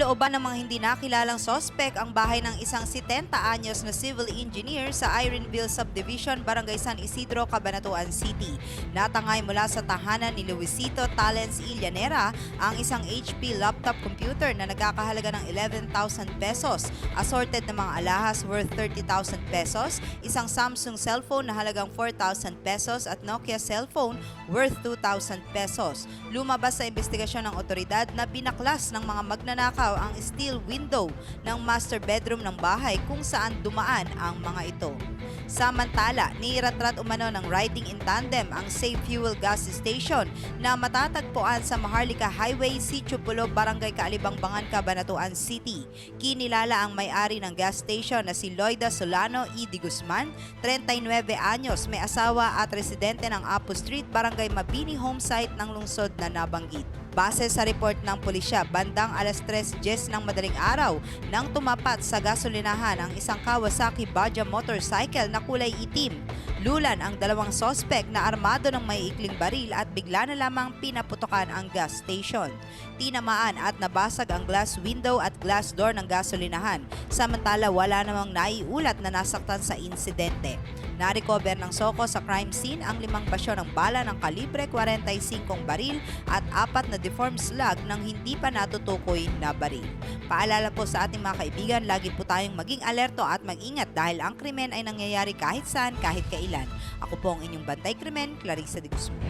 Nalooban ng mga hindi nakilalang sospek ang bahay ng isang 70 anyos na civil engineer sa Ironville Subdivision, Barangay San Isidro, Cabanatuan City. Natangay mula sa tahanan ni Luisito Talens Illanera ang isang HP laptop computer na nagkakahalaga ng 11,000 pesos, assorted na mga alahas worth 30,000 pesos, isang Samsung cellphone na halagang 4,000 pesos at Nokia cellphone worth 2,000 pesos. Lumabas sa investigasyon ng otoridad na binaklas ng mga magnanakaw ang steel window ng master bedroom ng bahay kung saan dumaan ang mga ito. Samantala, niratrat umano ng riding in tandem ang Safe Fuel Gas Station na matatagpuan sa Maharlika Highway, Sitio Pulo, Barangay Kaalibangbangan, Cabanatuan City. Kinilala ang may-ari ng gas station na si Loida Solano E. Di Guzman, 39 anyos, may asawa at residente ng Apo Street, Barangay Mabini Homesite ng lungsod na nabanggit. Base sa report ng pulisya, bandang alas 3:10 ng madaling araw nang tumapat sa gasolinahan ang isang Kawasaki Baja motorcycle na kulay itim. Lulan ang dalawang sospek na armado ng may ikling baril at bigla na lamang pinaputokan ang gas station. Tinamaan at nabasag ang glass window at glass door ng gasolinahan, samantala wala namang naiulat na nasaktan sa insidente. Na-recover ng SOCO sa crime scene ang 5 basyo ng bala ng kalibre 45 baril at 4 na deformed slug ng hindi pa natutukoy na baril. Paalala po sa ating mga kaibigan, lagi po tayong maging alerto at mag-ingat dahil ang krimen ay nangyayari kahit saan, kahit kailan. Ako po ang inyong bantay krimen, Clarissa De Guzman.